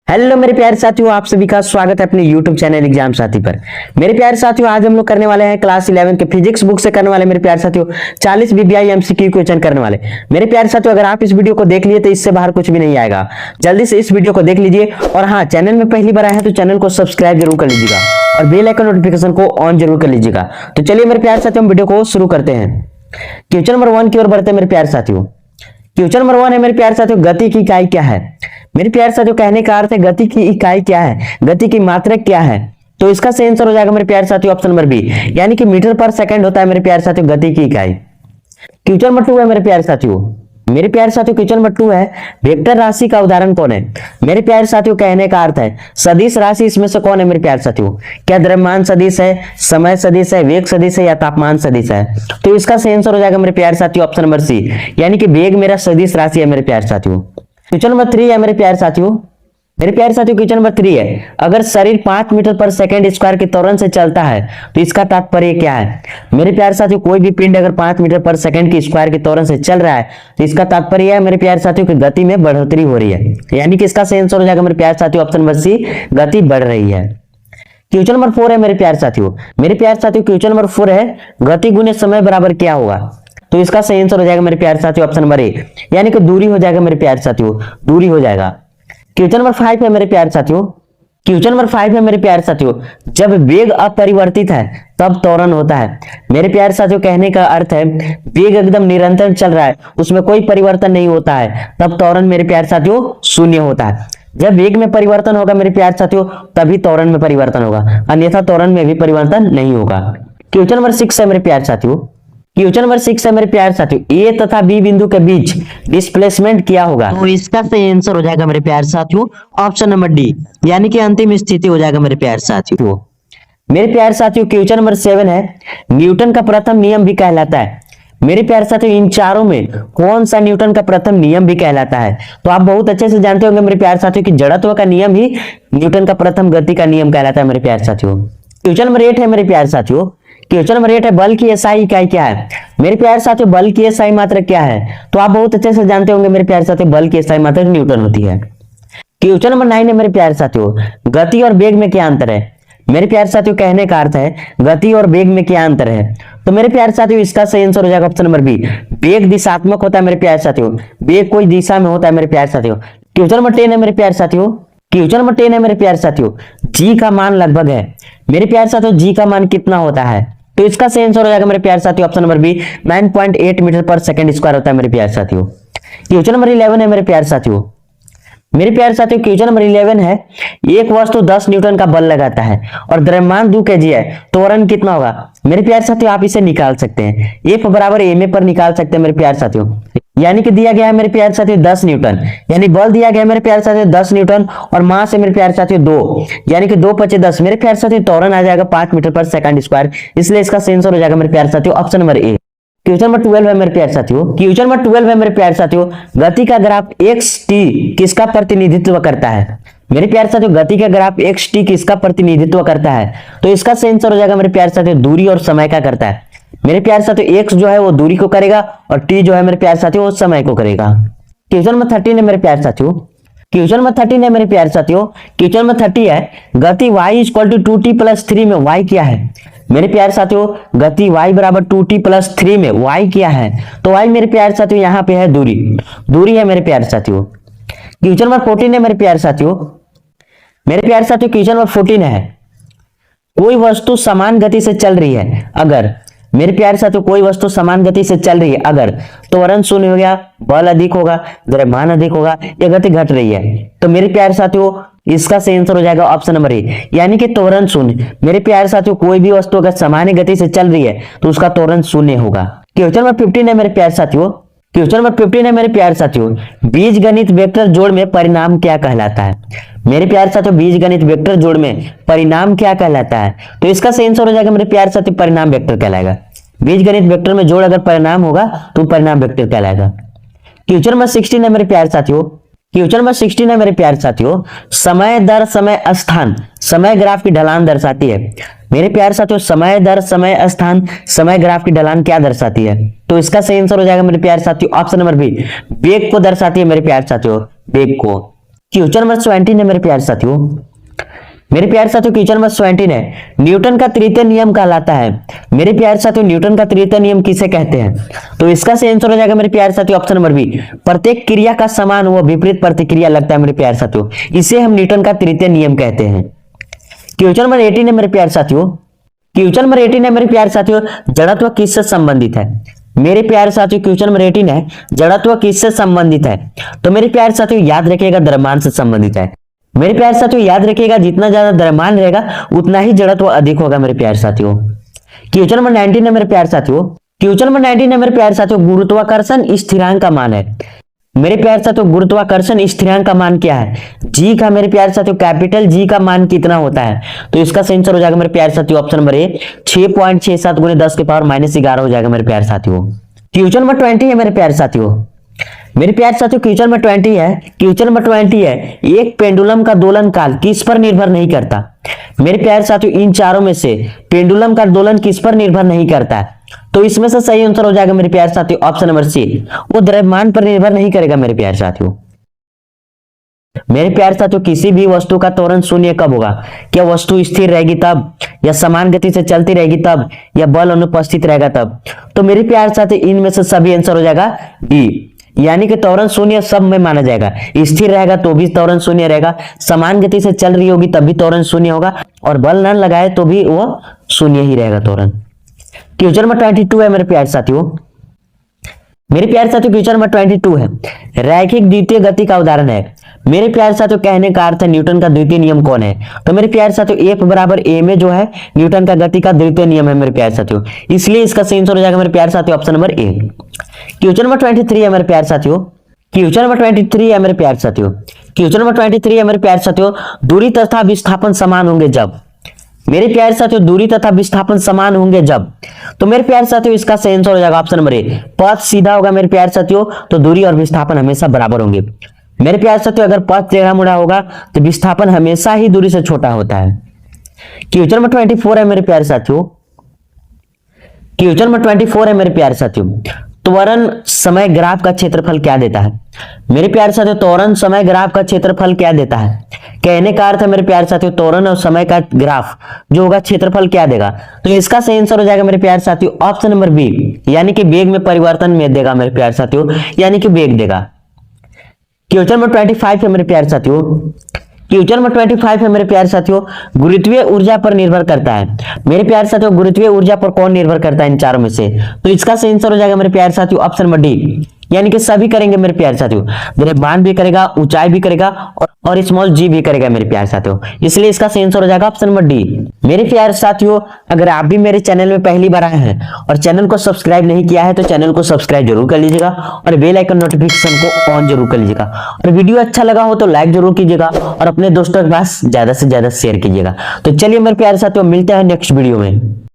Hello मेरे प्यारे साथियों, आप सभी का स्वागत है अपने YouTube चैनल एग्जाम साथी पर। मेरे प्यारे साथियों, आज हम लोग करने वाले हैं क्लास 11 के फिजिक्स बुक से करने वाले मेरे प्यारे साथियों 40 VBI MCQ क्वेश्चन करने वाले। मेरे प्यारे साथियों, अगर आप इस वीडियो को देख लिए तो इससे बाहर कुछ भी नहीं आएगा। जल्दी से इस वीडियो को देख लीजिए और हाँ, चैनल में पहली बार आया है तो चैनल को सब्सक्राइब जरूर कर लीजिएगा और बेल आइकन नोटिफिकेशन को ऑन जरूर कर लीजिएगा। तो चलिए मेरे प्यारे साथियों, हम वीडियो को शुरू करते हैं। क्वेश्चन नंबर 1 की ओर बढ़ते हैं मेरे प्यारे साथियों। क्वेश्चन नंबर 1 है मेरे प्यारे साथियों, गति की इकाई क्या है। मेरे प्यारे साथियों, कहने का अर्थ है गति की इकाई क्या है, गति की मात्रक क्या है। तो इसका सही आंसर हो जाएगा मेरे प्यारे साथियों ऑप्शन नंबर बी, यानी कि मीटर पर सेकंड होता है मेरे प्यारे साथियों गति की इकाई। क्वेश्चन नंबर 2 है मेरे प्यारे साथियों। मेरे प्यारे साथियों, क्वेश्चन नंबर 2 है, वेक्टर राशि का उदाहरण कौन है। मेरे प्यारे साथियों, कहने का अर्थ है सदिश राशि इसमें से कौन है मेरे प्यारे साथियों। क्या द्रव्यमान सदिश है, समय सदिश है, वेग सदिश है या तापमान सदिश है। तो इसका सही आंसर हो जाएगा मेरे प्यारे साथियों ऑप्शन नंबर सी, यानी कि वेग मेरा सदिश राशि है मेरे प्यारे साथियों। क्वेश्चन नंबर 3 है मेरे प्यारे साथियों। मेरे प्यारे साथियों, क्वेश्चन नंबर 3 है, अगर शरीर 5 मीटर पर सेकंड स्क्वायर के त्वरण से चलता है तो इसका तात्पर्य क्या है। मेरे प्यारे साथियों, कोई भी पिंड अगर 5 मीटर पर सेकंड की स्क्वायर के त्वरण से चल रहा है तो इसका तात्पर्य है मेरे प्यारे साथियों की गति में बढ़ोतरी हो रही है, यानी कि इसका सही आंसर हो जाएगा मेरे प्यारे साथियों ऑप्शन नंबर सी, गति बढ़ रही है। क्वेश्चन नंबर 4 है मेरे प्यारे साथियों। मेरे प्यारे साथियों, क्वेश्चन नंबर 4 है, गति गुने समय बराबर क्या होगा। तो इसका सही आंसर हो जाएगा मेरे प्यारे साथियों ऑप्शन नंबर ए, यानी कि दूरी हो जाएगा मेरे प्यारे साथियों, दूरी हो जाएगा। क्वेश्चन नंबर 5 है मेरे प्यारे साथियों। क्वेश्चन नंबर 5 है मेरे प्यारे साथियों, जब वेग अपरिवर्तित है तब त्वरण होता है। मेरे प्यारे साथियों, कहने का अर्थ है वेग एकदम निरंतर चल रहा है, उसमें कोई परिवर्तन नहीं होता है, तब त्वरण मेरे प्यारे साथियों शून्य होता है। जब वेग में परिवर्तन होगा मेरे प्यारे साथियों तभी त्वरण में परिवर्तन होगा, अन्यथा त्वरण में भी परिवर्तन नहीं होगा। क्वेश्चन नंबर 6 है मेरे प्यारे साथियों। क्वेश्चन नंबर 6 है मेरे प्यारे साथियों, ए तथा बी बिंदु के बीच डिस्प्लेसमेंट क्या होगा। तो इसका सही आंसर हो जाएगा मेरे प्यारे साथियों ऑप्शन नंबर डी, यानी कि अंतिम स्थिति हो जाएगा मेरे प्यारे साथियों। मेरे प्यारे साथियों, क्वेश्चन नंबर 7 है, न्यूटन का प्रथम नियम भी कहलाता है। मेरे प्यारे साथियों, इन चारों में कौन सा न्यूटन का प्रथम नियम भी कहलाता है। तो आप बहुत अच्छे से जानते होंगे मेरे प्यारे साथियों कि जड़त्व का नियम ही न्यूटन का प्रथम गति का नियम कहलाता है मेरे प्यारे साथियों। क्वेश्चन नंबर 8 है मेरे प्यारे साथियों। क्वेश्चन नंबर 8 है, बल की एसआई इकाई क्या है। मेरे प्यारे साथियों, बल की एसआई मात्रक क्या है। तो आप बहुत अच्छे से जानते होंगे मेरे प्यारे साथियों, बल की एसआई मात्रक न्यूटन होती है। क्वेश्चन नंबर 9 है मेरे प्यारे साथियों, गति और वेग में क्या अंतर है। मेरे प्यारे साथियों, कहने का अर्थ है गति और वेग में क्या अंतर है। तो मेरे प्यारे साथियों, इसका सही आंसर हो जाएगा ऑप्शन नंबर बी, वेग दिशात्मक होता है मेरे प्यारे साथियों, वेग कोई दिशा में होता है मेरे प्यारे साथियों। क्वेश्चन नंबर 10 है मेरे प्यारे साथियों। क्वेश्चन नंबर 10 है मेरे प्यारे साथियों, जी का मान लगभग है। मेरे प्यारे साथियों, जी का मान कितना होता है। तो इसका सही आंसर हो जाएगा मेरे प्यारे साथियों ऑप्शन नंबर बी, 9.8 मीटर पर सेकंड स्क्वायर होता है मेरे प्यारे साथियों। क्वेश्चन नंबर 11 है मेरे प्यारे साथियों। मेरे प्यारे साथियों, क्वेश्चन नंबर 11 है, एक वस्तु 10 न्यूटन का बल लगाता है और द्रव्यमान 2 kg है, त्वरण कितना होगा। मेरे प्यारे साथियों, आप इसे निकाल सकते हैं, F बराबर ma पर निकाल सकते हैं मेरे प्यारे साथियों। यानी कि दिया गया है मेरे प्यारे साथियों 10 न्यूटन, यानी बल दिया गया है मेरे प्यारे साथियों 10 न्यूटन और मास है मेरे प्यारे साथियों 2, यानी कि 2 × 10। मेरे प्यारे साथियों, त्वरण आ जाएगा 5 मीटर पर सेकंड स्क्वायर, इसलिए इसका सही आंसर हो जाएगा मेरे प्यारे साथियों option number A. Question number 12 है मेरे प्यारे साथियों। क्वेश्चन नंबर 12 है मेरे प्यारे साथियों, गति का ग्राफ xt किसका प्रतिनिधित्व करता है। मेरे प्यारे साथियों, गति का ग्राफ xt किसका प्रतिनिधित्व करता है। तो इसका सही आंसर हो जाएगा मेरे प्यारे साथियों, दूरी और समय का करता है। मेरे प्यारे साथियों, x जो है वो दूरी को करेगा और t जो है मेरे प्यारे साथियों वो समय को करेगा। क्वेश्चन नंबर 13 है मेरे प्यारे साथियों। क्वेश्चन नंबर 13 है मेरे प्यारे साथियों। क्वेश्चन नंबर 30 है, गति y = 2t + 3 में y क्या है। मेरे प्यारे साथियों, गति y = 2t + 3 में y क्या है। तो y मेरे प्यारे साथियों यहाँ पे है दूरी, दूरी है मेरे प्यारे साथियों। क्वेश्चन नंबर 14 है मेरे प्यारे साथियों। मेरे प्यारे साथियों, क्वेश्चन नंबर 14 है, कोई वस्तु समान गति से चल रही है अगर। मेरे प्यारे साथियों, कोई वस्तु समान गति से चल रही है अगर त्वरण शून्य हो गया, बल अधिक होगा, द्रव्यमान अधिक होगा या गति घट रही है। तो मेरे प्यारे साथियों, इसका सही आंसर हो जाएगा ऑप्शन नंबर ए, यानी कि त्वरण शून्य। मेरे प्यारे साथियों, कोई भी वस्तु अगर सामान्य गति से चल रही है तो उसका त्वरण शून्य होगा। क्वेश्चन नंबर 15 है मेरे प्यारे साथियों। क्वेश्चन नंबर 15 है मेरे प्यारे साथियों, बीजगणित वेक्टर जोड़ में परिणाम क्या कहलाता है। मेरे प्यारे साथियों, बीजगणित वेक्टर जोड़ में परिणाम क्या कहलाता है। तो इसका सही आंसर हो जाएगा मेरे प्यारे साथियों, परिणाम वेक्टर कहलाएगा। बीजगणित वेक्टर में जोड़ अगर परिणाम होगा तो परिणाम वेक्टर कहलाएगा। क्वेश्चन नंबर 16 है मेरे प्यारे साथियों। क्वेश्चन नंबर 16 है मेरे प्यारे साथियों, समय दर समय स्थान समय ग्राफ की ढलान दर्शाती है। मेरे प्यारे साथियों, समय दर समय स्थान समय ग्राफ की ढलान क्या दर्शाती है। तो इसका सही आंसर हो जाएगा मेरे प्यारे साथियों ऑप्शन नंबर बी, वेग को दर्शाती है मेरे प्यारे साथियों, वेग को। क्वेश्चन नंबर 17 है मेरे प्यारे साथियों। मेरे प्यारे साथियों क्वेश्चन नंबर 17 है, न्यूटन का तृतीय नियम कहलाता है। मेरे प्यारे साथियों न्यूटन का तृतीय नियम किसे कहते हैं? तो इसका सही आंसर हो जाएगा मेरे प्यारे साथियों ऑप्शन नंबर बी, प्रत्येक क्रिया का समान व विपरीत प्रतिक्रिया लगता है मेरे प्यारे साथियों, इसे हम न्यूटन का तृतीय नियम कहते हैं। क्वेश्चन नंबर 18 है मेरे प्यारे साथियों। क्वेश्चन नंबर 18 है मेरे प्यारे साथियों, जड़त्व किससे संबंधित है? मेरे प्यारे साथियों क्वेश्चन नंबर 18 है, जड़त्व किससे संबंधित है? तो मेरे प्यारे साथियों याद रखिएगा द्रव्यमान से संबंधित है। मेरे प्यारे साथियों याद रखिएगा जितना ज्यादा द्रव्यमान रहेगा उतना ही जड़त्व अधिक होगा मेरे प्यारे साथियों। क्वेश्चन नंबर 19 है मेरे प्यारे साथियों। क्वेश्चन नंबर 19 है मेरे प्यारे साथियों, गुरुत्वाकर्षण स्थिरांक का मान है। मेरे प्यारे साथियों गुरुत्वाकर्षण स्थिरांक का मान क्या है? जी का मेरे प्यारे साथियों कैपिटल जी का मान कितना होता है? तो इसका सही आंसर हो जाएगा मेरे प्यारे साथियों ऑप्शन नंबर ए, 6.67 गुणे 10 के पावर -11 हो जाएगा मेरे प्यारे साथियों। क्वेश्चन नंबर 20 है मेरे प्यारे साथियों। मेरे प्यारे साथियों क्वेश्चन नंबर 20 है, क्वेश्चन नंबर 20 है, एक पेंडुलम का दोलन काल किस पर निर्भर नहीं करता? मेरे प्यारे साथियों इन चारों में से पेंडुलम का दोलन किस पर निर्भर नहीं करता है? तो इसमें से सही आंसर हो जाएगा मेरे प्यारे साथियों ऑप्शन नंबर सी, वो द्रव्यमान पर निर्भर नहीं करेगा मेरे प्यारे साथियों। मेरे प्यारे साथियों किसी भी वस्तु का त्वरण शून्य कब होगा? क्या वस्तु स्थिर रहेगी तब, या समान गति से चलती रहेगी तब, या बल अनुपस्थित रहेगा तब? तो मेरे प्यारे साथियों इनमें से सभी आंसर हो जाएगा डी, यानी कि त्वरण शून्य सब में माना जाएगा। स्थिर रहेगा तो भी त्वरण शून्य रहेगा, समान गति से चल रही होगी तब भी त्वरण शून्य होगा, और बल न लगाए तो भी वो शून्य ही रहेगा त्वरण। क्वेश्चन नंबर 22 है मेरे प्यारे साथियों। मेरे प्यारे साथियों क्वेश्चन नंबर 22 है, रैखिक द्वितीय गति का उदाहरण है। मेरे प्यारे साथियों कहने का अर्थ है न्यूटन का द्वितीय नियम कौन है? तो मेरे प्यारे साथियों एफ बराबर ए में जो है न्यूटन का गति का द्वितीय नियम है मेरे प्यारे साथियों, इसलिए इसका सही आंसर हो जाएगा मेरे प्यारे साथियों option number A. Question number 23 है मेरे प्यारे साथियों। क्वेश्चन नंबर 23 है मेरे प्यारे साथियों। क्वेश्चन नंबर 23 है मेरे प्यारे साथियों, दूरी तथा विस्थापन समान होंगे जब। मेरे प्यारे साथियों दूरी तथा विस्थापन समान होंगे जब। तो मेरे प्यारे साथियों इसका सही आंसर हो जाएगा ऑप्शन नंबर ए, पथ सीधा होगा मेरे प्यारे साथियों तो दूरी और विस्थापन हमेशा बराबर होंगे। मेरे प्यारे साथियों अगर पथ टेढ़ा मुड़ा होगा तो विस्थापन हमेशा ही दूरी से छोटा होता है। क्वेश्चन नंबर 24 है मेरे प्यारे साथियों। क्वेश्चन नंबर 24 है मेरे प्यारे साथियों, त्वरण समय ग्राफ का क्षेत्रफल क्या देता है? मेरे प्यारे साथियों त्वरण समय ग्राफ का क्षेत्रफल क्या देता है? कहने का अर्थ है मेरे प्यारे साथियों त्वरण और समय का ग्राफ जो होगा क्षेत्रफल क्या देगा? तो इसका सही आंसर हो जाएगा मेरे प्यारे साथियों ऑप्शन नंबर बी, यानी कि वेग में परिवर्तन में देगा मेरे प्यारे साथियों, यानी कि वेग देगा। क्वेश्चन नंबर 25 है मेरे प्यारे साथियों। क्वेश्चन नंबर 25 है मेरे प्यारे साथियों, गुरुत्वीय ऊर्जा पर निर्भर करता है। मेरे प्यारे साथियों गुरुत्वीय ऊर्जा पर कौन निर्भर करता है इन चारों में से? तो इसका सही आंसर हो जाएगा मेरे प्यारे साथियों ऑप्शन नंबर डी, यानी कि सभी करेंगे मेरे प्यारे साथियों, द्रव्यमान भी करेगा, ऊंचाई भी करेगा और स्मॉल जी भी करेगा मेरे प्यारे साथियों, इसलिए इसका सही आंसर हो जाएगा ऑप्शन नंबर डी। मेरे प्यारे साथियों अगर आप भी मेरे चैनल में पहली बार आए हैं और चैनल को सब्सक्राइब नहीं किया है तो चैनल को सब्सक्राइब जरूर कर लीजिएगा और बेल आइकन नोटिफिकेशन को ऑन जरूर कर लीजिएगा, और वीडियो अच्छा लगा हो तो लाइक जरूर कीजिएगा और अपने दोस्तों के पास ज्यादा से ज्यादा शेयर कीजिएगा। तो चलिए मेरे प्यारे साथियों मिलते हैं नेक्स्ट वीडियो में।